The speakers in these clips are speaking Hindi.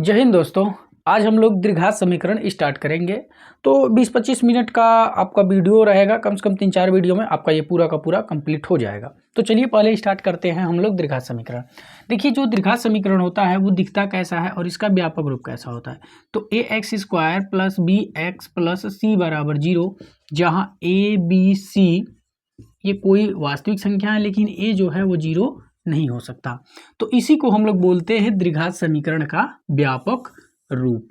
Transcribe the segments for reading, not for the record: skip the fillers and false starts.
जय हिंद दोस्तों। आज हम लोग द्विघात समीकरण स्टार्ट करेंगे। तो 20-25 मिनट का आपका वीडियो रहेगा, कम से कम 3-4 वीडियो में आपका ये पूरा का पूरा कंप्लीट हो जाएगा। तो चलिए पहले स्टार्ट करते हैं हम लोग द्विघात समीकरण। देखिए जो द्विघात समीकरण होता है वो दिखता कैसा है और इसका व्यापक रूप कैसा होता है। तो ax² + bx + c = 0, जहाँ a b c ये कोई वास्तविक संख्या है, लेकिन a जो है वो 0 नहीं हो सकता। तो इसी को हम लोग बोलते हैं द्विघात समीकरण का व्यापक रूप।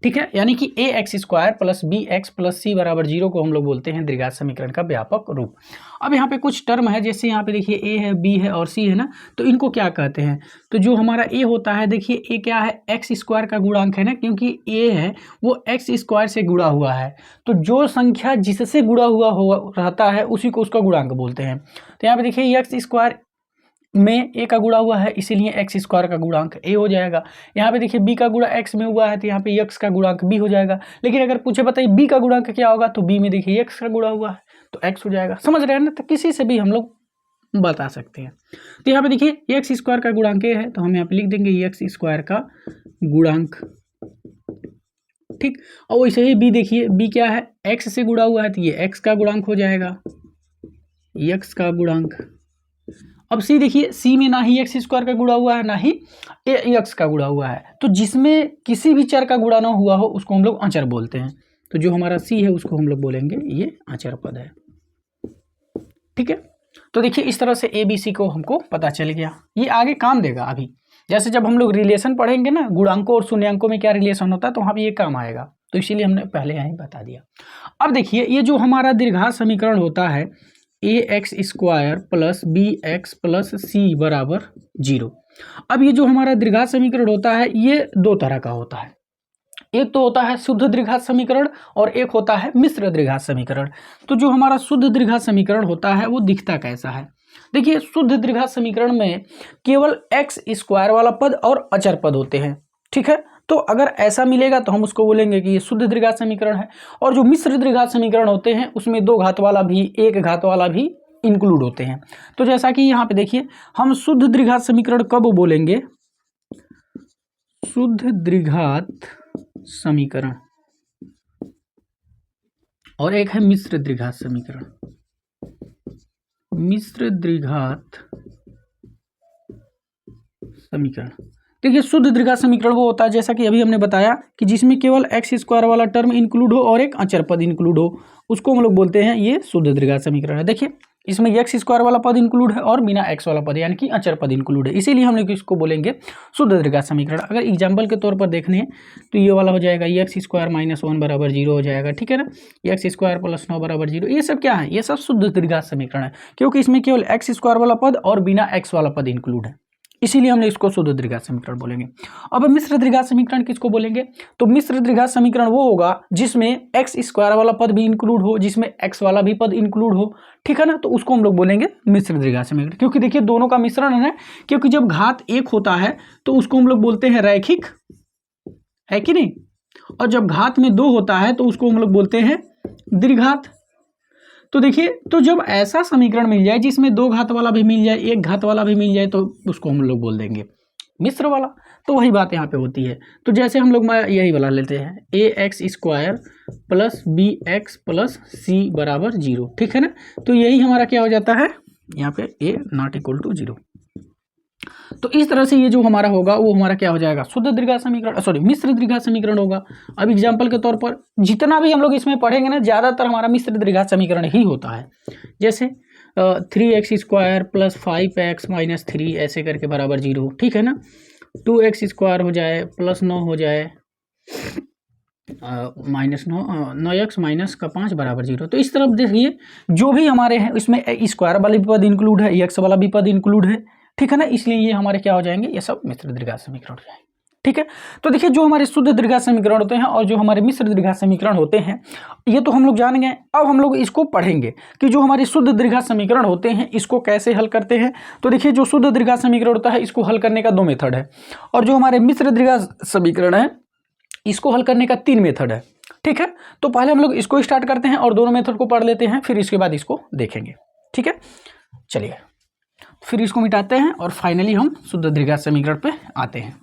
ठीक है, यानी कि ax² + bx + c = 0 को हम लोग बोलते हैं द्विघात समीकरण का व्यापक रूप। अब यहाँ पे कुछ टर्म है, जैसे यहाँ पे देखिए a है, b है और c है ना, तो इनको क्या कहते हैं। तो जो हमारा a होता है, देखिए a क्या है, x² का गुणांक है ना, क्योंकि a है वो x² से गुणा हुआ है। तो जो संख्या जिससे गुणा हुआ रहता है उसी को उसका गुणांक बोलते हैं। तो यहाँ पे देखिए x² में a का गुणा हुआ है, इसीलिए x² का गुणांक a हो जाएगा। यहाँ पे देखिए b का गुणा x में हुआ है, तो यहाँ पे x का गुणांक b हो जाएगा। लेकिन अगर पूछे बताइए b का गुणांक क्या होगा, तो b में देखिए x का गुणा हुआ है तो x हो जाएगा। समझ रहे हैं ना, तो किसी से भी हम लोग बता सकते हैं। तो यहाँ पे देखिए x² का गुणांक a है, तो हम यहाँ पे लिख देंगे x² का गुणांक। ठीक, और वैसे ही b देखिए b क्या है, x से गुणा हुआ है, तो ये x का गुणांक हो जाएगा, x का गुणांक। अब c देखिए, c में ना ही x² का गुणा हुआ है, ना ही x का गुणा हुआ है। तो जिसमें किसी भी चर का गुणा ना हुआ हो उसको हम लोग अचर बोलते हैं। तो जो हमारा c है उसको हम लोग बोलेंगे ये अचर पद है। ठीक है, तो देखिए इस तरह से a b c को हमको पता चल गया। ये आगे काम देगा अभी, जैसे जब हम लोग रिलेशन पढ़ेंगे ना, गुणांकों और शून्यांकों में क्या रिलेशन होता है, तो वहाँ पे ये काम आएगा। तो इसीलिए हमने पहले यहाँ बता दिया। अब देखिए ये जो हमारा द्विघात समीकरण होता है ax² + bx + c = 0। अब ये जो हमारा द्विघात समीकरण होता है ये दो तरह का होता है। एक तो होता है शुद्ध द्विघात समीकरण और एक होता है मिश्र द्विघात समीकरण। तो जो हमारा शुद्ध द्विघात समीकरण होता है वो दिखता कैसा है। देखिए शुद्ध द्विघात समीकरण में केवल x² वाला पद और अचर पद होते हैं। ठीक है, तो अगर ऐसा मिलेगा तो हम उसको बोलेंगे कि ये शुद्ध द्विघात समीकरण है। और जो मिश्र द्विघात समीकरण होते हैं उसमें दो घात वाला भी एक घात वाला भी इंक्लूड होते हैं। तो जैसा कि यहाँ पे देखिए हम शुद्ध द्विघात समीकरण कब बोलेंगे, शुद्ध द्विघात समीकरण, और एक है मिश्र द्विघात समीकरण। मिश्र द्विघात समीकरण, देखिए शुद्ध द्विघात समीकरण वो होता है जैसा कि अभी हमने बताया कि जिसमें केवल x² वाला टर्म इंक्लूड हो और एक अचर पद इंक्लूड हो, उसको हम लोग बोलते हैं ये शुद्ध द्विघात समीकरण है। देखिए इसमें x² वाला पद इंक्लूड है और बिना x वाला पद यानी कि अचर पद इंक्लूड है, इसीलिए हम लोग इसको बोलेंगे शुद्ध द्विघात समीकरण। अगर एग्जाम्पल के तौर पर देखने तो ये वाला हो जाएगा x² - 1 = 0 हो जाएगा। ठीक है ना, x² + 9 = 0, ये सब क्या है, ये सब शुद्ध द्विघात समीकरण है, क्योंकि इसमें केवल x² वाला पद और बिना x वाला पद इंक्लूड है, इसीलिए हमने इसको शुद्ध द्विघात समीकरण बोलेंगे। अब मिश्र द्विघात समीकरण किसको बोलेंगे, तो मिश्र द्विघात समीकरण वो होगा जिसमें x² वाला पद भी इंक्लूड हो, जिसमें x वाला भी पद इंक्लूड हो। ठीक है ना, तो उसको हम लोग बोलेंगे मिश्र द्विघात समीकरण, क्योंकि देखिए दोनों का मिश्रण है। क्योंकि जब घात एक होता है तो उसको हम लोग बोलते हैं रैखिक, है कि नहीं, और जब घात में दो होता है तो उसको हम लोग बोलते हैं द्विघात। तो देखिए, तो जब ऐसा समीकरण मिल जाए जिसमें दो घात वाला भी मिल जाए, एक घात वाला भी मिल जाए, तो उसको हम लोग बोल देंगे मिश्र वाला। तो वही बात यहाँ पे होती है। तो जैसे हम लोग यही वाला लेते हैं ax² + bx + c = 0। ठीक है ना, तो यही हमारा क्या हो जाता है यहाँ पे a ≠ 0। तो इस तरह से ये जो हमारा होगा वो हमारा क्या हो जाएगा, शुद्ध द्विघात समीकरण, सॉरी मिश्र द्विघात समीकरण होगा। अब एग्जाम्पल के तौर पर जितना भी हम लोग इसमें पढ़ेंगे ना, ज़्यादातर हमारा मिश्र द्विघात समीकरण ही होता है। जैसे 3x² + 5x - 3 ऐसे करके बराबर 0। ठीक है ना, 2x² हो जाए +9 हो जाए -9x - 5 = 0। तो इस तरफ देखिए जो भी हमारे हैं इसमें स्क्वायर वाला भी पद इंक्लूड है, x वाला भी पद इंक्लूड है। ठीक है ना, इसलिए ये हमारे क्या हो जाएंगे, ये सब मिश्र द्विघात समीकरण हो जाएंगे। ठीक है, तो देखिए जो हमारे शुद्ध द्विघात समीकरण होते हैं और जो हमारे मिश्र द्विघात समीकरण होते हैं ये तो हम लोग जान गए। अब हम लोग इसको पढ़ेंगे कि जो हमारे शुद्ध द्विघात समीकरण होते हैं इसको कैसे हल करते हैं। तो देखिए जो शुद्ध द्विघात समीकरण होता है इसको हल करने का 2 मेथड है, और जो हमारे मिश्र द्विघात समीकरण है इसको हल करने का 3 मेथड है। ठीक है, तो पहले हम लोग इसको स्टार्ट करते हैं और दोनों मेथड को पढ़ लेते हैं, फिर इसके बाद इसको देखेंगे। ठीक है, चलिए फिर इसको मिटाते हैं और फाइनली हम शुद्ध द्विघात समीकरण पे आते हैं।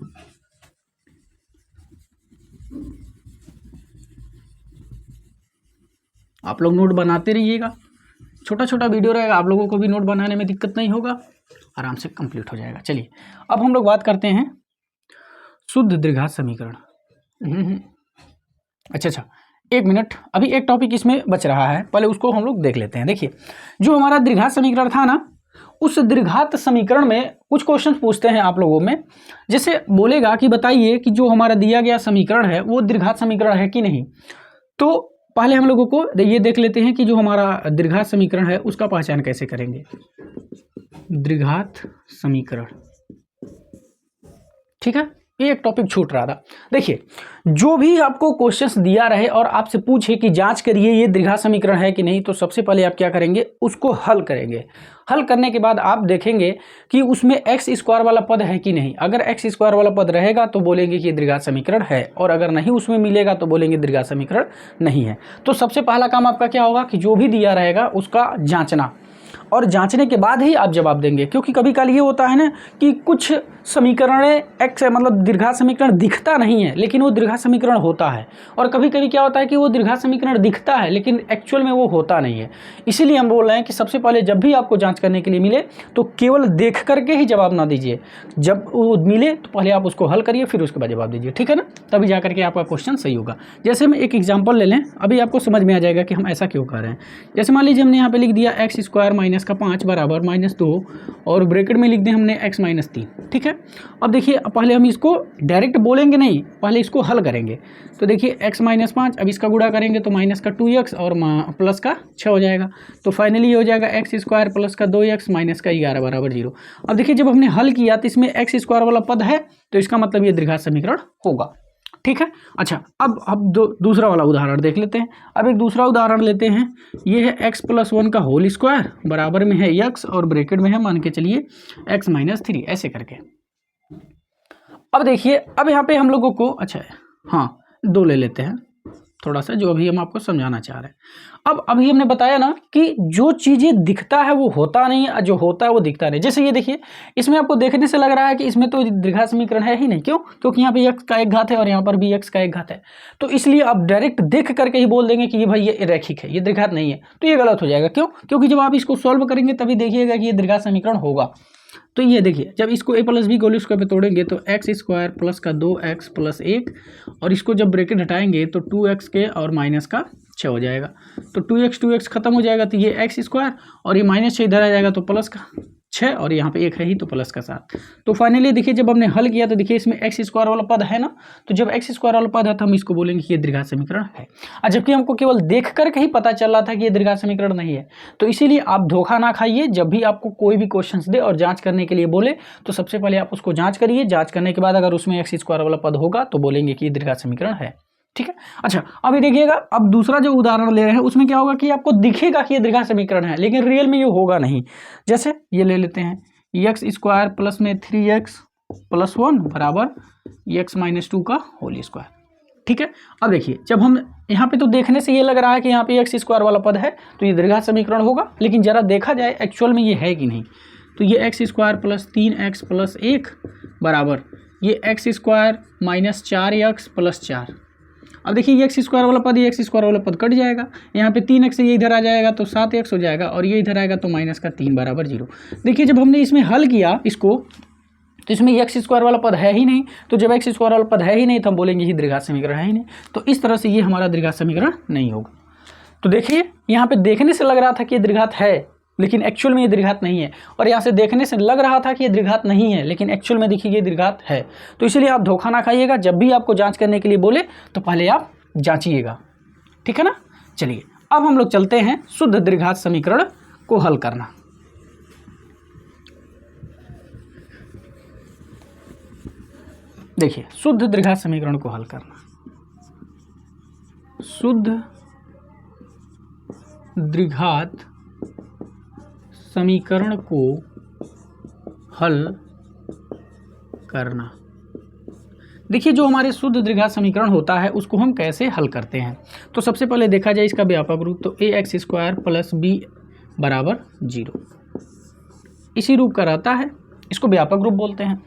आप लोग नोट बनाते रहिएगा, छोटा छोटा वीडियो रहेगा, आप लोगों को भी नोट बनाने में दिक्कत नहीं होगा, आराम से कंप्लीट हो जाएगा। चलिए अब हम लोग बात करते हैं शुद्ध द्विघात समीकरण। अच्छा, एक मिनट, अभी एक टॉपिक इसमें बच रहा है, पहले उसको हम लोग देख लेते हैं। देखिए जो हमारा द्विघात समीकरण था ना, उस द्विघात समीकरण में कुछ क्वेश्चन पूछते हैं आप लोगों में, जैसे बोलेगा कि बताइए कि जो हमारा दिया गया समीकरण है वो द्विघात समीकरण है कि नहीं। तो पहले हम लोगों को ये देख लेते हैं कि जो हमारा द्विघात समीकरण है उसका पहचान कैसे करेंगे। द्विघात समीकरण, ठीक है, ये एक टॉपिक छूट रहा था। देखिए जो भी आपको क्वेश्चंस दिया रहे और आपसे पूछे कि जांच करिए ये द्विघात समीकरण है कि नहीं, तो सबसे पहले आप क्या करेंगे, उसको हल करेंगे। हल करने के बाद आप देखेंगे कि उसमें एक्स स्क्वायर वाला पद है कि नहीं। अगर एक्स स्क्वायर वाला पद रहेगा तो बोलेंगे कि ये द्विघात समीकरण है, और अगर नहीं उसमें मिलेगा तो बोलेंगे द्विघात समीकरण नहीं है। तो सबसे पहला काम आपका क्या होगा कि जो भी दिया रहेगा उसका जांचना, और जांचने के बाद ही आप जवाब देंगे। क्योंकि कभी कल ये होता है ना कि कुछ समीकरण एक्स मतलब द्विघात समीकरण दिखता नहीं है लेकिन वो द्विघात समीकरण होता है, और कभी कभी क्या होता है कि वो द्विघात समीकरण दिखता है लेकिन एक्चुअल में वो होता नहीं है। इसीलिए हम बोल रहे हैं कि सबसे पहले जब भी आपको जांच करने के लिए मिले तो केवल देख करके ही जवाब ना दीजिए, जब वो मिले तो पहले आप उसको हल करिए फिर उसके बाद जवाब दीजिए, ठीक है ना, तभी जा करके आपका क्वेश्चन सही होगा। जैसे हम एक एग्जाम्पल ले लें, अभी आपको समझ में आ जाएगा कि हम ऐसा क्यों कर रहे हैं। जैसे मान लीजिए हमने यहाँ पे लिख दिया एक्स स्क्वायर माइनस का 5 बराबर -2 और ब्रैकेट में लिख दें हमने x - 3, ठीक है। अब देखिए पहले हम इसको डायरेक्ट बोलेंगे नहीं, पहले इसको हल करेंगे। तो देखिए x - 5, अब इसका गुणा करेंगे तो माइनस का 2x और प्लस का 6 हो जाएगा। तो फाइनली हो जाएगा एक्स स्क्वायर प्लस का 2x माइनस का 11 बराबर 0। अब देखिए जब हमने हल किया तो इसमें एक्स स्क्वायर वाला पद है, तो इसका मतलब ये द्विघात समीकरण होगा, ठीक है। अच्छा अब दूसरा वाला उदाहरण देख लेते हैं। अब एक दूसरा उदाहरण लेते हैं, ये है x + 1 का होल स्क्वायर बराबर में है x और ब्रैकेट में है मान के चलिए x - 3, ऐसे करके। अब देखिए अब यहाँ पे हम लोगों को अच्छा हाँ 2 ले लेते हैं, थोड़ा सा जो अभी हम आपको समझाना चाह रहे हैं। अब अभी हमने बताया ना कि जो चीज़ें दिखता है वो होता नहीं है, जो होता है वो दिखता नहीं। जैसे ये देखिए इसमें आपको देखने से लग रहा है कि इसमें तो द्विघात समीकरण है ही नहीं, क्यों? क्योंकि यहाँ पे x का एक घात है और यहाँ पर भी x का एक घात है। तो इसलिए आप डायरेक्ट देख करके ही बोल देंगे कि ये भाई ये रैखिक है, ये द्विघात नहीं है, तो ये गलत हो जाएगा। क्यों? क्योंकि जब आप इसको सॉल्व करेंगे तभी देखिएगा कि ये द्विघात समीकरण होगा। तो ये देखिए जब इसको a + b होल स्क्वायर पे तोड़ेंगे तो एक्स स्क्वायर प्लस का 2x + 1 और इसको जब ब्रैकेट हटाएंगे तो 2x के और माइनस का 6 हो जाएगा। तो 2x खत्म हो जाएगा तो ये एक्स स्क्वायर और ये -6 इधर आ जाएगा तो प्लस का 6 और यहाँ पे 1 है ही तो प्लस का 7। तो फाइनली देखिए जब हमने हल किया तो देखिए इसमें एक्स स्क्वायर वाला पद है ना, तो जब एक्स स्क्वायर वाला पद है तो हम इसको बोलेंगे कि ये द्विघात समीकरण है। और जबकि हमको केवल देख करके ही पता चल रहा था कि ये द्विघात समीकरण नहीं है। तो इसीलिए आप धोखा ना खाइए, जब भी आपको कोई भी क्वेश्चन दे और जाँच करने के लिए बोले तो सबसे पहले आप उसको जाँच करिए। जाँच करने के बाद अगर उसमें एक्स स्क्वायर वाला पद होगा तो बोलेंगे कि ये द्विघात समीकरण है, ठीक है। अच्छा अभी देखिएगा अब दूसरा जो उदाहरण ले रहे हैं उसमें क्या होगा कि आपको दिखेगा कि ये द्विघात समीकरण है लेकिन रियल में ये होगा नहीं। जैसे ये ले लेते हैं एक्स स्क्वायर प्लस में 3x + 1 बराबर x - 2 का होल स्क्वायर, ठीक है। अब देखिए जब हम यहाँ पे तो देखने से ये लग रहा है कि यहाँ पे एक्स स्क्वायर वाला पद है तो ये द्विघात समीकरण होगा, लेकिन जरा देखा जाए एक्चुअल में ये है कि नहीं। तो ये एक्स स्क्वायर प्लस 3x + 1 बराबर ये एक्स स्क्वायर - 4x + 4। अब देखिए ये एक्स स्क्वायर वाला पद, ये एक्स स्क्वायर वाला पद कट जाएगा, यहाँ पे 3x ये इधर आ जाएगा तो 7x हो जाएगा और ये इधर आएगा तो माइनस का 3 बराबर 0। देखिए जब हमने इसमें हल किया इसको तो इसमें एक्स स्क्वायर वाला पद है ही नहीं, तो जब एक्स स्क्वायर वाला पद है ही नहीं तो हम बोलेंगे ये द्विघात समीकरण है ही नहीं। तो इस तरह से ये हमारा द्विघात समीकरण नहीं होगा। तो देखिए यहाँ पे देखने से लग रहा था कि ये द्विघात है लेकिन एक्चुअल में ये द्विघात नहीं है, और यहाँ से देखने से लग रहा था कि ये द्विघात नहीं है लेकिन एक्चुअल में देखिए ये द्विघात है। तो इसलिए आप धोखा ना खाइएगा, जब भी आपको जांच करने के लिए बोले तो पहले आप जांचिएगा, ठीक है ना। चलिए अब हम लोग चलते हैं शुद्ध द्विघात समीकरण को हल करना। देखिए शुद्ध द्विघात समीकरण को हल करना, शुद्ध द्विघात समीकरण को हल करना। देखिए जो हमारे शुद्ध द्विघात समीकरण होता है उसको हम कैसे हल करते हैं। तो सबसे पहले देखा जाए इसका व्यापक रूप, तो ax स्क्वायर प्लस b बराबर 0 इसी रूप का रहता है, इसको व्यापक रूप बोलते हैं।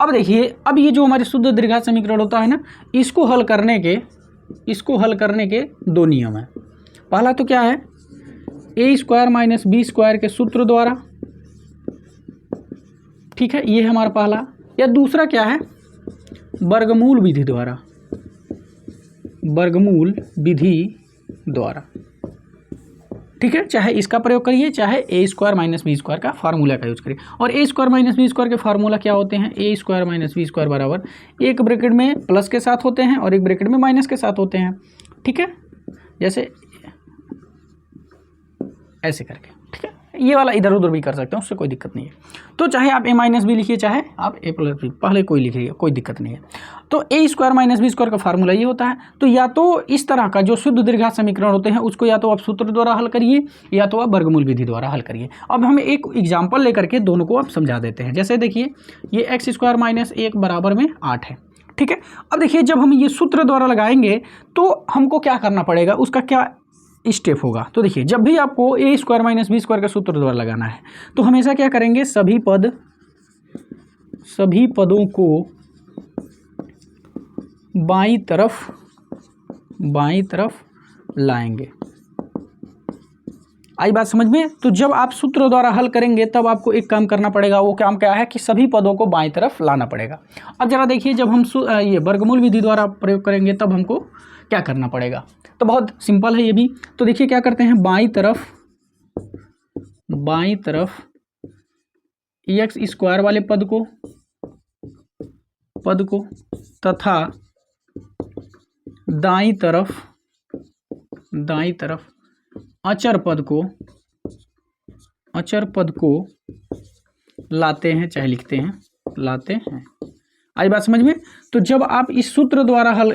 अब देखिए अब ये जो हमारे शुद्ध द्विघात समीकरण होता है ना, इसको हल करने के 2 नियम हैं। पहला तो क्या है, ए स्क्वायर माइनस बी स्क्वायर के सूत्र द्वारा, ठीक है, ये है हमारा पहला। या दूसरा क्या है, वर्गमूल विधि द्वारा, वर्गमूल विधि द्वारा, ठीक है। चाहे इसका प्रयोग करिए, चाहे ए स्क्वायर माइनस बी स्क्वायर का फार्मूला का यूज करिए। और ए स्क्वायर माइनस बी स्क्वायर के फार्मूला क्या होते हैं, ए स्क्वायर माइनस बी स्क्वायर बराबर एक ब्रैकेट में प्लस के साथ होते हैं और एक ब्रैकेट में माइनस के साथ होते हैं, ठीक है, जैसे ऐसे करके, ठीक है। ये वाला इधर उधर भी कर सकते हैं, उससे कोई दिक्कत नहीं है। तो चाहे आप ए माइनस बी लिखिए, चाहे आप ए प्लस बी, पहले कोई लिखिए, कोई दिक्कत नहीं है। तो ए स्क्वायर माइनस बी स्क्वायर का फार्मूला ये होता है। तो या तो इस तरह का जो शुद्ध दीर्घात समीकरण होते हैं उसको या तो आप सूत्र द्वारा हल करिए या तो आप वर्गमूल विधि द्वारा हल करिए। अब हम एक एग्जाम्पल लेकर के दोनों को आप समझा देते हैं। जैसे देखिए, ये एक्स स्क्वायर माइनस 1 बराबर में 8 है, ठीक है। अब देखिए, जब हम ये सूत्र द्वारा लगाएंगे तो हमको क्या करना पड़ेगा, उसका क्या स्टेप होगा। तो देखिए, जब भी आपको ए स्क्वायर माइनस बी स्क्वायर का सूत्र द्वारा लगाना है तो हमेशा क्या करेंगे, सभी पदों को बाईं तरफ लाएंगे। आई बात समझ में। तो जब आप सूत्र द्वारा हल करेंगे तब आपको एक काम करना पड़ेगा, वो काम क्या है कि सभी पदों को बाईं तरफ लाना पड़ेगा। अब जरा देखिए, जब हम ये वर्गमूल विधि द्वारा प्रयोग करेंगे तब हमको क्या करना पड़ेगा। तो बहुत सिंपल है ये भी। तो देखिए क्या करते हैं, बाईं तरफ एक्स स्क्वायर वाले पद को तथा दाईं तरफ अचर पद को लाते हैं, चाहे लिखते हैं, लाते हैं। आई बात समझ में। तो जब आप इस सूत्र द्वारा हल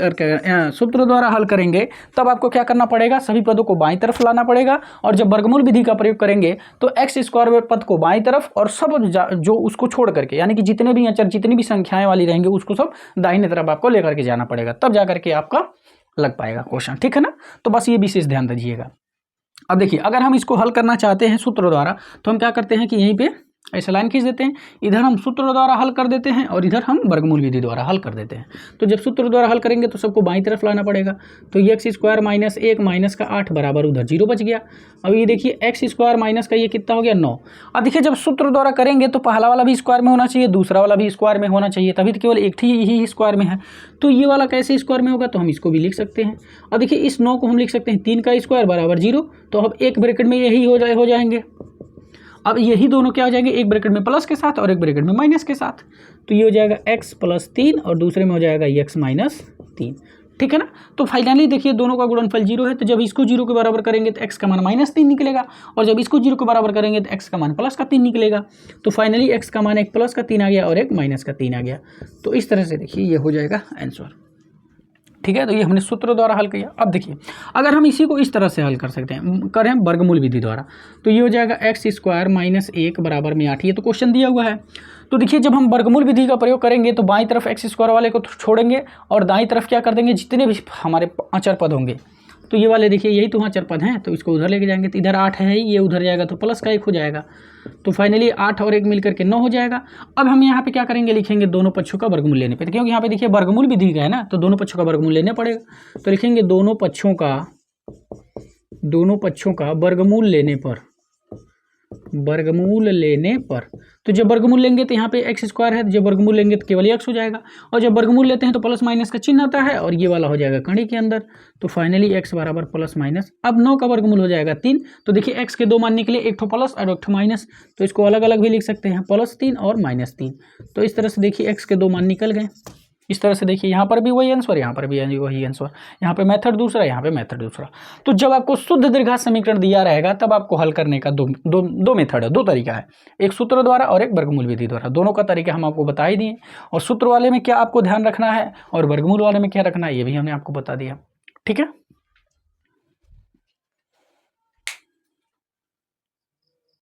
करेंगे तब आपको क्या करना पड़ेगा, सभी पदों को बाईं तरफ लाना पड़ेगा। और जब वर्गमूल विधि का प्रयोग करेंगे तो एक्स स्क्वायर पद को बाईं तरफ और सब जो उसको छोड़ करके, यानी कि जितने भी अचर, जितनी भी संख्याएं वाली रहेंगे उसको सब दाहिने तरफ आपको लेकर के जाना पड़ेगा, तब जा करके आपका लग पाएगा क्वेश्चन, ठीक है ना। तो बस ये विशेष ध्यान दीजिएगा। अब देखिए, अगर हम इसको हल करना चाहते हैं सूत्र द्वारा तो हम क्या करते हैं कि यहीं पे ऐसा लाइन खींच देते हैं, इधर हम सूत्र द्वारा हल कर देते हैं और इधर हम वर्गमूल विधि द्वारा हल कर देते हैं। तो जब सूत्र द्वारा हल करेंगे तो सबको बाईं तरफ लाना पड़ेगा। तो एक्स स्क्वायर माइनस 1 माइनस का 8 बराबर उधर 0 बच गया। अब ये देखिए, एक्स स्क्वायर माइनस का ये कितना हो गया, 9। अब देखिए, जब सूत्र द्वारा करेंगे तो पहला वाला भी स्क्वायर में होना चाहिए, दूसरा वाला भी स्क्वायर में होना चाहिए, तभी तो केवल एक ही स्क्वायर में है। तो ये वाला कैसे स्क्वायर में होगा, तो हम इसको भी लिख सकते हैं। और देखिए, इस 9 को हम लिख सकते हैं 3 का स्क्वायर बराबर 0। तो अब एक ब्रैकेट में यही हो जाएंगे। अब यही दोनों क्या हो जाएंगे, एक ब्रैकेट में प्लस के साथ और एक ब्रैकेट में माइनस के साथ। तो ये हो जाएगा x प्लस 3 और दूसरे में हो जाएगा x माइनस 3, ठीक है ना। तो फाइनली देखिए, दोनों का गुणनफल 0 है। तो जब इसको 0 के बराबर करेंगे तो x का मान -3 निकलेगा, और जब इसको 0 के बराबर करेंगे तो x का मान प्लस का 3 निकलेगा। तो फाइनली x का मान एक प्लस का 3 आ गया और एक माइनस का 3 आ गया। तो इस तरह से देखिए ये हो जाएगा आंसर, ठीक है। तो ये हमने सूत्र द्वारा हल किया। अब देखिए, अगर हम इसी को इस तरह से हल कर सकते हैं, करें वर्गमूल विधि द्वारा, तो ये हो जाएगा एक्स स्क्वायर माइनस 1 बराबर में 8। ये तो क्वेश्चन दिया हुआ है। तो देखिए, जब हम वर्गमूल विधि का प्रयोग करेंगे तो बाईं तरफ एक्स स्क्वायर वाले को छोड़ेंगे और दाईं तरफ क्या कर देंगे, जितने भी हमारे अचर पद होंगे, तो ये वाले देखिए यही तो वहाँ अचर पद हैं, तो इसको उधर लेके जाएंगे। तो इधर 8 है, ये उधर जाएगा तो प्लस का 1 हो जाएगा। तो फाइनली 8 और 1 मिलकर के 9 हो जाएगा। अब हम यहाँ पे क्या करेंगे, लिखेंगे दोनों पक्षों का वर्गमूल लेने पे, क्योंकि यहाँ पे देखिए वर्गमूल विधि का है ना, तो दोनों पक्षों का वर्गमूल लेना पड़ेगा। तो लिखेंगे दोनों पक्षों का वर्गमूल लेने पर। तो जब वर्गमूल लेंगे तो यहाँ पे एक्स स्क्वायर है, जब वर्गमूल लेंगे तो केवल एक्स हो जाएगा, और जब वर्गमूल लेते हैं तो प्लस माइनस का चिन्ह आता है और ये वाला हो जाएगा कड़ी के अंदर। तो फाइनली एक्स बराबर प्लस माइनस, अब 9 का वर्गमूल हो जाएगा 3। तो देखिए, एक्स के 2 मान निकले, एक ठो प्लस और एक ठो माइनस, तो इसको अलग अलग भी लिख सकते हैं, +3 और -3। तो इस तरह से देखिए एक्स के 2 मान निकल गए। इस तरह से देखिए, यहाँ पर भी वही आंसर, यहाँ पर भी वही आंसर, यहाँ पे मेथड दूसरा, यहाँ पे मेथड दूसरा। तो जब आपको शुद्ध दीर्घात समीकरण दिया रहेगा तब आपको हल करने का दो मेथड है, 2 तरीका है, एक सूत्र द्वारा और एक वर्गमूल विधि द्वारा। दोनों का तरीका हम आपको बता ही दिए, और सूत्र वाले में क्या आपको ध्यान रखना है और वर्गमूल वाले में क्या रखना है ये भी हमने आपको बता दिया, ठीक है।